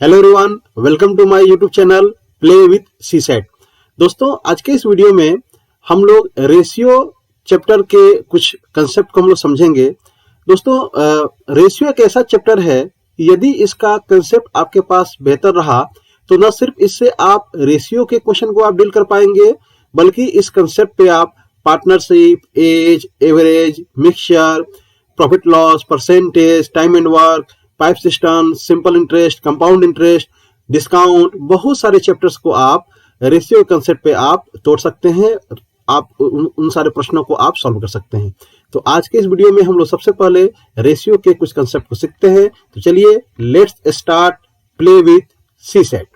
Hello everyone, welcome to my YouTube channel play with CSAT. दोस्तों, आज के इस वीडियो में हम लोग रेशियो चैप्टर के कुछ कंसेप्ट को हम लोग समझेंगे। दोस्तों, रेशियो एक ऐसा चैप्टर है, यदि इसका कंसेप्ट आपके पास बेहतर रहा तो न सिर्फ इससे आप रेशियो के क्वेश्चन को आप डील कर पाएंगे, बल्कि इस कंसेप्ट पे आप partnership, age, average, mixture, profit loss, percentage, time and work, pipe cistern, simple interest, compound interest, discount, बहुत सारे चैप्टर्स को आप रेशियो कंसेप्ट पे आप तोड़ सकते हैं। आप उन सारे प्रश्नों को आप सॉल्व कर सकते हैं। तो आज के इस वीडियो में हम लोग सबसे पहले रेशियो के कुछ कंसेप्ट को सीखते हैं। तो चलिए let's start play with CSAT.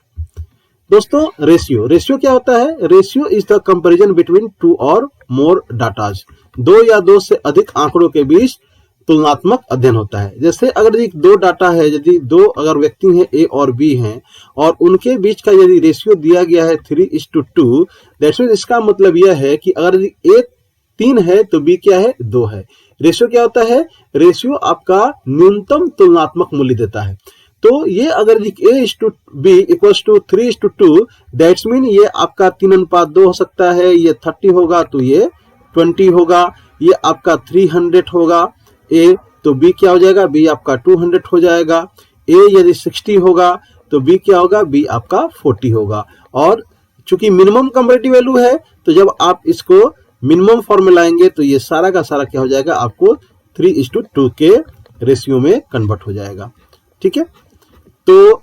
दोस्तों, रेशियो क्या होता है? Ratio is the comparison between two और मोर डाटाज। दो या दो से अधिक आंकड़ों के बीच तुलनात्मक अध्ययन होता है। जैसे अगर दो डाटा है, यदि दो अगर व्यक्ति हैं ए और बी हैं और उनके बीच का यदि रेशियो दिया गया है 3:2, दैट्स मीन इसका मतलब यह है कि अगर ए 3 है तो बी क्या है? 2 है। रेशियो क्या होता है? रेशियो आपका न्यूनतम तुलनात्मक मूल्य देता है। तो ये अगर A/B = 3:2, दैट्स मीन ये आपका 3:2 हो सकता है, ये 30 होगा तो ये 20 होगा, ये आपका 300 होगा ए, तो बी क्या हो जाएगा? बी आपका 200 हो जाएगा। ए यदि 60 होगा तो बी क्या होगा? बी आपका 40 होगा। और चूंकि मिनिमम कंपैरेटिव वैल्यू है, तो जब आप इसको मिनिमम फॉर्म में लाएंगे तो ये सारा का सारा क्या हो जाएगा? आपको 3:2 के रेशियो में कन्वर्ट हो जाएगा। ठीक है, तो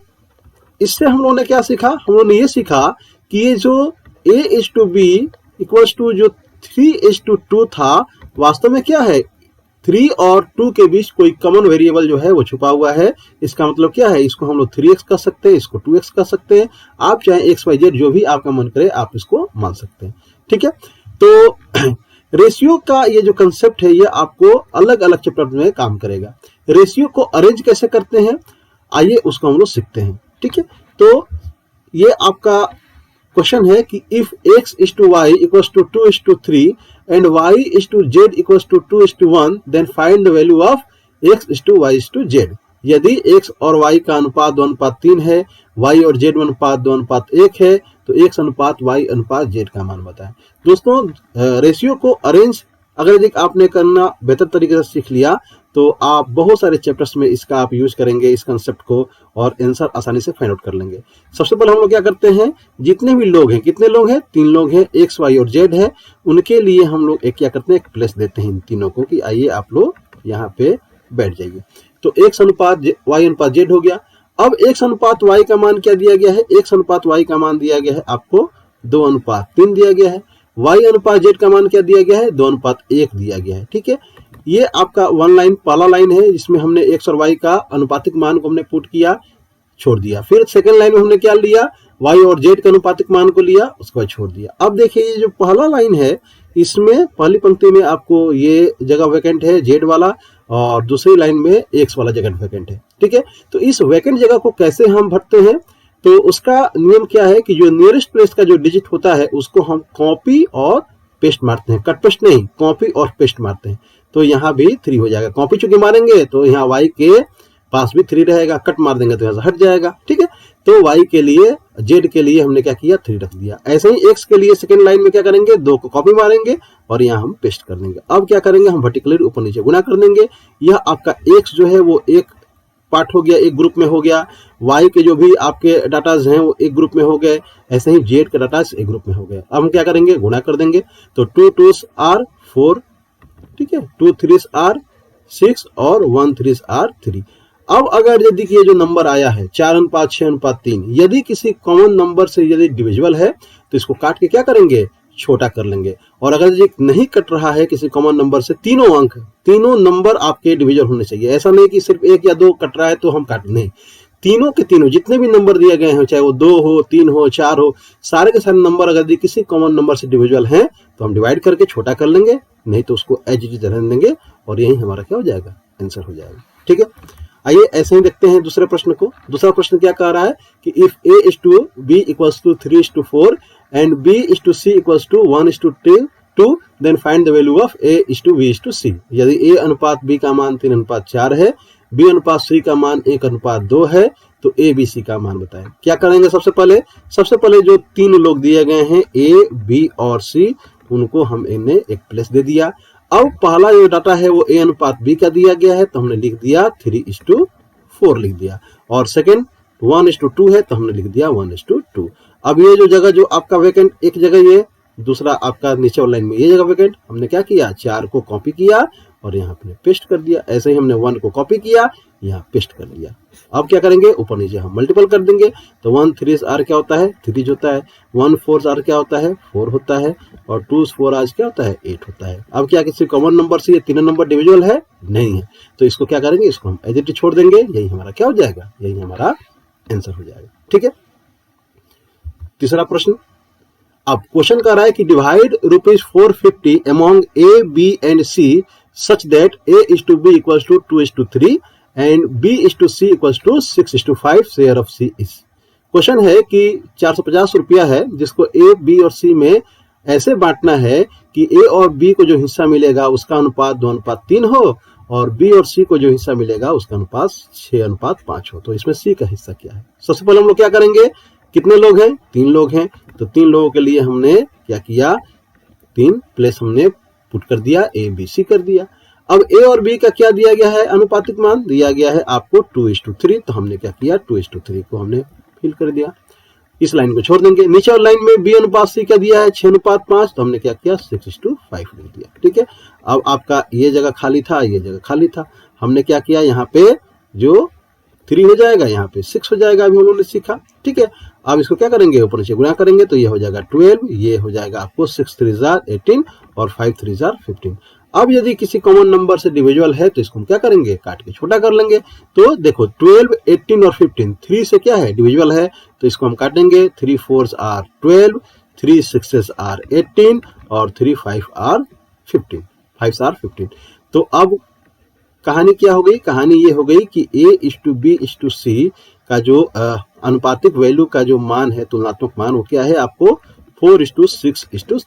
इससे हम लोगों ने क्या सीखा? हम लोगों ने ये सीखा कि ये जो A/B = जो 3:2 था, वास्तव में क्या है? 3 और 2 के बीच कोई कॉमन वेरिएबल जो है वो छुपा हुआ है। इसका मतलब क्या है? इसको हम लोग 3x कर सकते हैं, इसको 2x कर सकते हैं। आप चाहे XYZ जो भी आपका मन करे आप इसको मान सकते हैं। ठीक है, तो रेशियो का ये जो कंसेप्ट है ये आपको अलग अलग चैप्टर में काम करेगा। रेशियो को अरेंज कैसे करते हैं, आइए उसको हम लोग सीखते हैं। ठीक है, तो ये आपका क्वेश्चन है कि if x/y = 2:3 and y/z = 2:1, then find the value of x/y/z। यदि x और y का अनुपात 2:3 है, y और z अनुपात 2:1 है, तो x अनुपात y अनुपात z का मान बताएं। दोस्तों, रेशियो को अरेंज अगर यदि आपने करना बेहतर तरीके से सीख लिया तो आप बहुत सारे चैप्टर्स में इसका आप यूज करेंगे इस कंसेप्ट को, और आंसर आसानी से फाइंड आउट कर लेंगे। सबसे पहले हम लोग क्या करते हैं, जितने भी लोग हैं, कितने लोग हैं? 3 लोग हैं, x, y और z है। उनके लिए हम लोग एक क्या करते हैं, एक प्लेस देते हैं इन तीनों को कि आइए आप लोग यहाँ पे बैठ जाइए। तो x अनुपात y अनुपात z हो गया। अब x अनुपात y का मान क्या दिया गया है? x अनुपात y का मान दिया गया है आपको 2:3 दिया गया है। y अनुपात z का मान क्या दिया गया है? 2:1 दिया गया है। ठीक है, ये आपका वन लाइन पहला लाइन है जिसमें हमने x और y का अनुपातिक मान को हमने पुट किया, छोड़ दिया। फिर सेकंड लाइन में हमने क्या लिया? y और z के अनुपातिक मान को लिया, उसके बाद छोड़ दिया। अब देखिए ये जो पहला लाइन है, इसमें पहली पंक्ति में आपको ये जगह वैकेंट है z वाला, और दूसरी लाइन में x वाला जगह वैकेंट है। ठीक है, तो इस वैकेंट जगह को कैसे हम भरते हैं? तो उसका नियम क्या है कि जो नियरेस्ट प्लेस का जो डिजिट होता है उसको हम कॉपी और पेस्ट मारते हैं। कट पेस्ट नहीं, कॉपी और पेस्ट मारते हैं। तो यहाँ भी 3 हो जाएगा। कॉपी चूंकि मारेंगे तो यहाँ y के पास भी 3 रहेगा, कट मार देंगे तो यहाँ से हट जाएगा। ठीक है, तो y के लिए, z के लिए हमने क्या किया? 3 रख दिया। ऐसे ही x के लिए सेकंड लाइन में क्या करेंगे? 2 को कॉपी मारेंगे और यहाँ हम पेस्ट कर देंगे। अब क्या करेंगे? हम वर्टिकली ऊपर नीचे गुना कर देंगे। यह आपका x जो है वो एक पार्ट हो गया, एक ग्रुप में हो गया। y के जो भी आपके डाटाज हैं वो एक ग्रुप में हो गए। ऐसे ही z के डाटाज एक ग्रुप में हो गए। अब हम क्या करेंगे? गुणा कर देंगे। तो 2 2s are 4, ठीक है, 2 3s are 6 और 1 3s are 3। अब अगर यदि ये जो नंबर आया है 4:6:3, यदि किसी कॉमन नंबर से यदि डिविजिबल है तो इसको काट के क्या करेंगे? छोटा कर लेंगे। और अगर ये नहीं कट रहा है किसी कॉमन नंबर से, तीनों अंक, तीनों नंबर आपके डिविजन होने चाहिए। ऐसा नहीं कि सिर्फ 1 या 2 कट रहा है तो हम काट, नहीं, तीनों के तीनों जितने भी नंबर दिए गए हैं, चाहे वो 2 हो, 3 हो, 4 हो, सारे के सारे नंबर अगर किसी कॉमन नंबर से डिविजिबल हैं तो हम डिवाइड करके छोटा कर लेंगे, नहीं तो उसको एज इट इज रहने देंगे और यही हमारा क्या हो जाएगा? आंसर हो जाएगा। ठीक है, आइए ऐसे ही देखते हैं दूसरे प्रश्न को। दूसरा प्रश्न क्या कह रहा है कि if A/B = 3:4 and B/C = 1:2, then find the value of A/B/C। यदि A अनुपात B का मान 3:4 है, बी अनुपात सी का मान 1:2 है, तो ए बी सी का मान बताएं। क्या करेंगे? सबसे पहले जो तीन लोग दिए गए हैं ए बी और सी, उनको हम इन्हें एक प्लेस दे दिया। अब पहला जो डाटा है वो ए अनुपात बी का दिया गया है, तो हमने लिख दिया 3:4 लिख दिया, और सेकेंड 1:2 है, तो हमने लिख दिया 1:2। अब ये जो जगह जो आपका वैकेंट, एक जगह ये, दूसरा आपका नीचे वाली लाइन में ये जगह वैकेंट, हमने क्या किया? 4 को कॉपी किया और यहाँ पे पेस्ट कर दिया। ऐसे ही हमने 1 को कॉपी किया, यहाँ पेस्ट कर दिया। अब क्या करेंगे? ऊपर नीचे हम मल्टीपल कर देंगे, तो 1 3 आर क्या होता है? 3 होता है, 1 4 आर क्या होता है? 4 होता है, और 2 4 आज क्या होता है? 8 होता है। अब क्या किसी कॉमन नंबर से ये तीनों नंबर डिविजिबल है? नहीं है, तो इसको क्या करेंगे? इसको हम एज इट इज छोड़ देंगे। यही हमारा क्या हो जाएगा? यही हमारा आंसर हो जाएगा। ठीक है, तीसरा प्रश्न। अब क्वेश्चन कर रहा है कि divide ₹450 among A B and C such that A:B equals to 2:3 and B:C equals to 6:5 share of C is. Question है कि 450 रुपया है, जिसको ए बी और सी में ऐसे बांटना है कि ए और बी को जो हिस्सा मिलेगा उसका अनुपात 2:3 हो, और बी और सी को जो हिस्सा मिलेगा उसका अनुपात 6:5 हो। तो इसमें सी का हिस्सा क्या है? सबसे पहले हम लोग क्या करेंगे? कितने लोग हैं? 3 लोग हैं, तो 3 लोगों के लिए हमने क्या किया? 3 प्लेस हमने पुट कर दिया, ए बी सी कर दिया। अब ए और बी का क्या दिया गया है? अनुपातिक मान दिया गया है आपको 2:3, तो हमने क्या किया? 2:3 को हमने फिल कर दिया। इस लाइन को छोड़ देंगे। नीचे वाली लाइन में बी अनुपात सी क्या दिया है? 6:5, तो हमने क्या किया? 6:5 लिख दिया। ठीक है, अब आपका ये जगह खाली था, ये जगह खाली था, हमने क्या किया? यहाँ पे जो 3 हो जाएगा, यहाँ पे 6 हो जाएगा, अभी हम लोगों ने सीखा। ठीक है, अब इसको क्या करेंगे? ऊपर नीचे गुणा करेंगे, तो ये हो जाएगा 12, ये हो जाएगा आपको 6 3 18 और 5 3 15। अब यदि किसी कॉमन नंबर से डिविजिबल है तो इसको हम क्या करेंगे? काट के छोटा कर लेंगे। तो देखो 12 18 और 15 3 से क्या है? डिविजिबल है, तो इसको हम काटेंगे। 3 4 आर 12, 3 6 आर 18 और 3 5 आर 15, 5 आर 15। तो अब कहानी क्या हो गई? कहानी ये हो गई कि A:B:C का जो अनुपातिक वैल्यू का जो मान है, तुलनात्मक मान, वो क्या है? आपको 4:6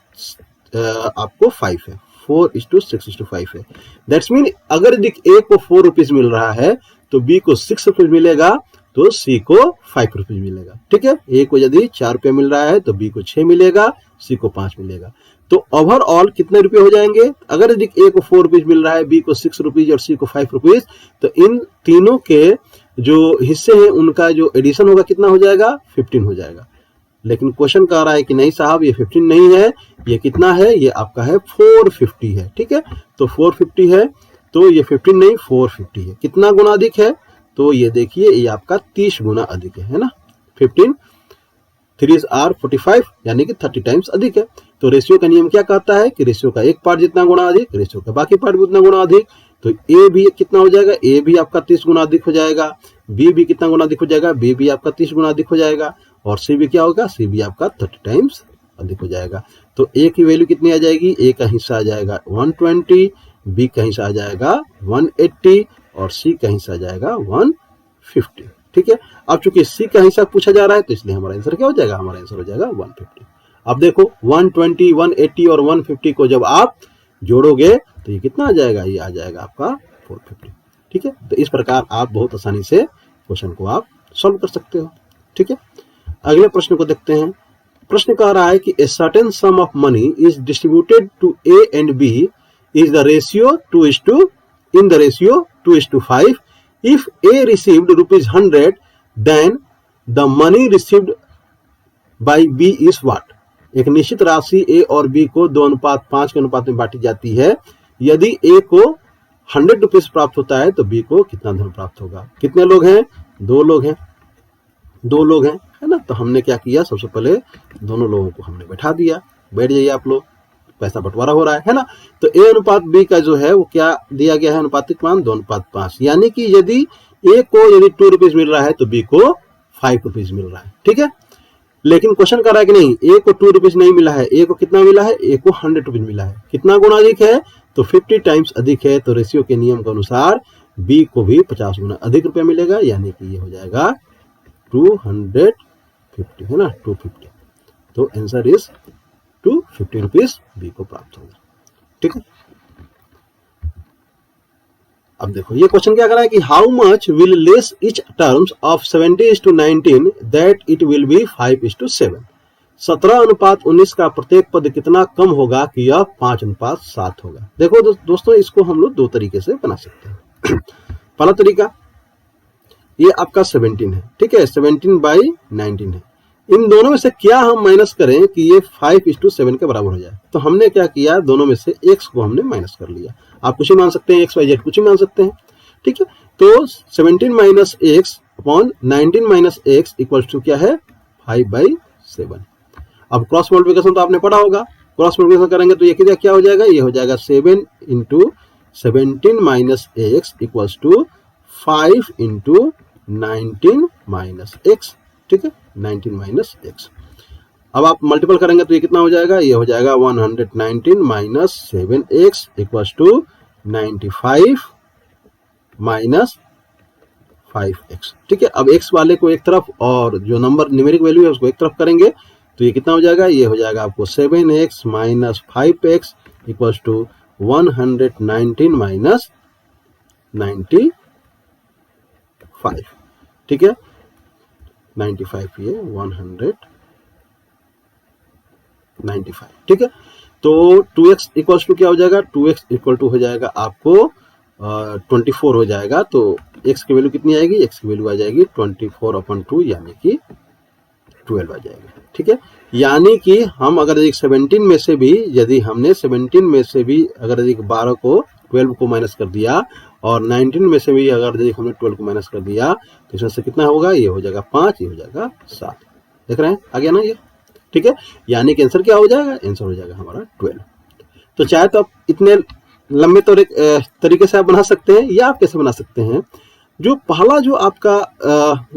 आपको 5 है, 4:6:5 है। दैट्स मीन अगर ए को 4 रुपीज मिल रहा है तो बी को 6 रुपीज मिलेगा, तो सी को 5 रुपीज मिलेगा। ठीक है, ए को यदि 4 रुपये मिल रहा है तो बी को 6 मिलेगा, सी को 5 मिलेगा। तो ओवरऑल कितने रुपए हो जाएंगे? अगर यदि ए को 4 रुपीज मिल रहा है, बी को 6 रुपीज और सी को 5 रुपीज, तो इन तीनों के जो हिस्से हैं उनका जो एडिशन होगा कितना हो जाएगा? 15 हो जाएगा। लेकिन क्वेश्चन कह रहा है कि नहीं साहब, ये 15 नहीं है, ये कितना है? ये आपका है 450 है। ठीक है, तो 450 है, तो ये 15 नहीं 450 है। कितना गुना अधिक है? तो ये देखिए, ये आपका 30 गुना अधिक है ना। 15 3 आर 45 यानी कि 30 टाइम्स अधिक है। तो रेशियो का नियम क्या कहता है कि रेशियो का एक पार्ट जितना गुना अधिक, रेशियो का बाकी पार्ट भी उतना गुना अधिक। तो ए भी कितना हो जाएगा? ए भी आपका 30 गुना अधिक हो जाएगा। बी भी कितना गुना अधिक हो जाएगा? बी भी आपका 30 गुना अधिक हो जाएगा। और सी भी क्या होगा? सी भी आपका 30 टाइम्स अधिक हो जाएगा। तो ए की वैल्यू कितनी आ जाएगी? ए का हिस्सा आ जाएगा 120, बी का हिस्सा आ जाएगा 180 और सी का हिस्सा आ जाएगा 150। ठीक है, अब चूंकि सी का हिस्सा पूछा जा रहा है तो इसलिए हमारा आंसर क्या हो जाएगा? हमारा आंसर हो जाएगा 150। अब देखो 120, 180 और 150 को जब आप जोड़ोगे तो ये कितना आ जाएगा? ये आ जाएगा आपका 450। ठीक है, तो इस प्रकार आप बहुत आसानी से क्वेश्चन को आप सॉल्व कर सकते हो। ठीक है, अगले प्रश्न को देखते हैं। प्रश्न कह रहा है कि a certain sum of money is distributed to A and B is the ratio 2:5. If A received ₹100, then the money received by B is what? एक निश्चित राशि A और B को 2:5 के अनुपात में बांटी जाती है। यदि A को 100 रुपीज प्राप्त होता है तो B को कितना धन प्राप्त होगा? कितने लोग हैं? 2 लोग हैं, 2 लोग हैं, है ना। तो हमने क्या किया? सबसे पहले दोनों लोगों को हमने बैठा दिया। बैठ जाइए आप लोग, पैसा बंटवारा हो रहा है ना। तो ए अनुपात बी का जो है वो क्या दिया गया है? अनुपातिक मान 2:5, यानी कि यदि ए को यदि 2 रुपीज मिल रहा है तो बी को 5 रुपीज मिल रहा है। ठीक है, लेकिन क्वेश्चन कर रहा है कि नहीं, ए को 2 रुपीज नहीं मिला है, ए को कितना मिला है? ए को 100 रुपीज मिला है। कितना गुना अधिक है? तो 50 टाइम्स अधिक है। तो रेशियो के नियम के अनुसार बी को भी 50 गुना अधिक रुपया मिलेगा, यानी कि ये हो जाएगा 250, है ना, 250। तो आंसर इज 250 रुपीज बी को प्राप्त होगा। ठीक है, अब देखो ये क्वेश्चन क्या कर रहा है कि how much will less etch terms of 70:19 that it will be 5:7। 17:19 का प्रत्येक पद कितना कम होगा कि यह 5:7 होगा। देखो दोस्तों इसको हम लोग दो तरीके से बना सकते हैं। पहला तरीका ये आपका 17 है, ठीक है, 17/19 है। इन दोनों में से क्या हम माइनस करें कि ये 5:7 के बराबर हो जाए। तो हमने क्या किया, दोनों में से x को हमने माइनस कर लिया। आप कुछ ही मान सकते हैं, XYZ कुछ ही मान सकते हैं, ठीक है। तो 17 minus X upon 19 minus X equal to क्या है, 5/7। अब क्रॉस मल्टीप्लिकेशन तो आपने पढ़ा होगा, क्रॉस मल्टीप्लिकेशन करेंगे तो ये क्या हो जाएगा, ये हो जाएगा 7 into 17 minus X equals to 5 into 19 minus X, ठीक है, 19 माइनस एक्स। अब आप मल्टीपल करेंगे तो ये कितना हो जाएगा, ये हो जाएगा 119 minus 7x equals to 95 minus 5x, ठीक है। अब x वाले को एक तरफ और जो नंबर न्यूमेरिक वैल्यू है उसको एक तरफ करेंगे तो ये कितना हो जाएगा, ये हो जाएगा आपको 7x minus 5x equals to 119 minus 95, ठीक है, 95 ये 195, ठीक है। तो 2x इक्वल्स टू क्या हो जाएगा, 2x इक्वल टू हो जाएगा आपको 24 हो जाएगा। तो x की वैल्यू कितनी आएगी, x की वैल्यू आ जाएगी 24/2 यानी कि 12 आ जाएगा, ठीक है। यानी कि हम अगर 17 में से भी, यदि हमने 17 में से भी अगर 12 को 12 को माइनस कर दिया और 19 में से भी अगर हमने 12 को माइनस कर दिया तो इसमें से कितना होगा, ये हो जाएगा 5, ये हो जाएगा 7। देख रहे हैं आ गया ना ये, ठीक है। यानी कि आंसर क्या हो जाएगा, आंसर हो जाएगा हमारा 12। तो चाहे तो आप इतने लंबे तरीके से आप बना सकते हैं, या आप कैसे बना सकते हैं, जो पहला जो आपका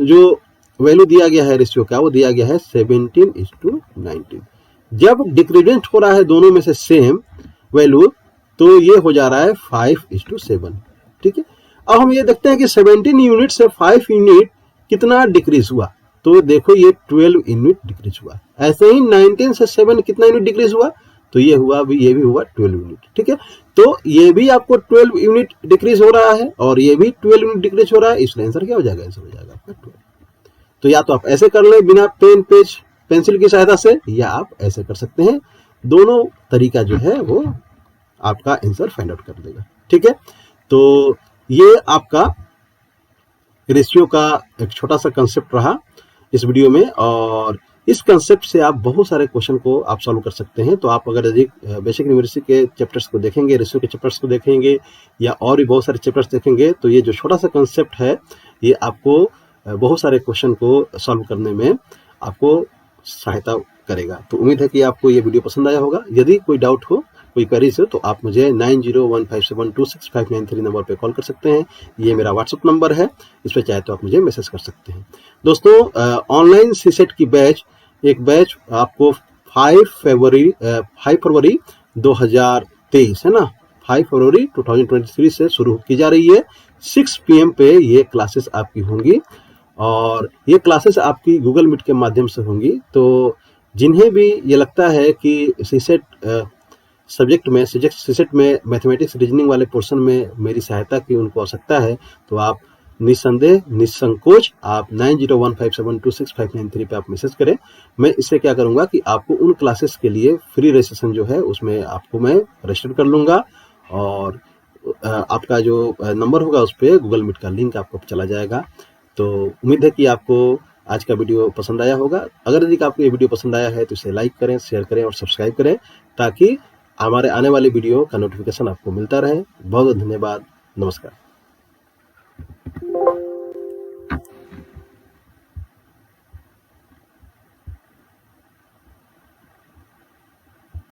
जो वैल्यू दिया गया है रेशियो का, वो दिया गया है 17:19। जब डिक्रीमेंट हो रहा है दोनों में से सेम वैल्यू तो ये हो जा रहा है 5:7, ठीक है। अब हम ये देखते हैं कि 17 यूनिट से 5 यूनिट कितना डिक्रीज हुआ, तो देखो ये 12 यूनिट डिक्रीज हुआ। ऐसे ही 19 से 7 कितना यूनिट डिक्रीज हुआ, तो ये हुआ भी, ये भी हुआ 12 यूनिट, ठीक है। तो ये भी आपको 12 यूनिट डिक्रीज हो रहा है और ये भी 12 यूनिट डिक्रीज हो रहा है, इसलिए आंसर क्या हो जाएगा, आंसर हो जाएगा आपका 12। तो या तो आप ऐसे कर ले बिना पेन पेंसिल की सहायता से, या आप ऐसे कर सकते हैं। दोनों तरीका जो है वो आपका आंसर फाइंड आउट कर देगा, ठीक है। तो ये आपका रेशियो का एक छोटा सा कंसेप्ट रहा इस वीडियो में, और इस कंसेप्ट से आप बहुत सारे क्वेश्चन को आप सॉल्व कर सकते हैं। तो आप अगर अधिक बेसिक न्यूमेरिक्स के चैप्टर्स को देखेंगे, रेशियो के चैप्टर्स को देखेंगे, या और भी बहुत सारे चैप्टर्स देखेंगे, तो ये जो छोटा सा कंसेप्ट है ये आपको बहुत सारे क्वेश्चन को सॉल्व करने में आपको सहायता करेगा। तो उम्मीद है कि आपको ये वीडियो पसंद आया होगा। यदि कोई डाउट हो, कोई क्वेरीज हो, तो आप मुझे 9015726593 नंबर पे कॉल कर सकते हैं। ये मेरा व्हाट्सएप नंबर है, इस पर चाहे तो आप मुझे मैसेज कर सकते हैं। दोस्तों ऑनलाइन सीसेट की एक बैच आपको 5 फरवरी 2023 है ना, 5 फरवरी 2023 से शुरू की जा रही है। 6 PM पे ये क्लासेस आपकी होंगी, और ये क्लासेस आपकी गूगल मीट के माध्यम से होंगी। तो जिन्हें भी ये लगता है कि सीसेट सीसेट में मैथमेटिक्स रीजनिंग वाले पोर्शन में मेरी सहायता की उनको आवश्यकता है, तो आप निस्संदेह निसंकोच आप 9015726593 पे आप मैसेज करें। मैं इससे क्या करूंगा कि आपको उन क्लासेस के लिए फ्री रजिस्ट्रेशन जो है उसमें आपको मैं रजिस्टर कर लूंगा, और आपका जो नंबर होगा उस पर गूगल मीट का लिंक आपको चला जाएगा। तो उम्मीद है कि आपको आज का वीडियो पसंद आया होगा। अगर यदि आपको ये वीडियो पसंद आया है तो इसे लाइक करें, शेयर करें और सब्सक्राइब करें, ताकि हमारे आने वाले वीडियो का नोटिफिकेशन आपको मिलता रहे। बहुत बहुत धन्यवाद, नमस्कार।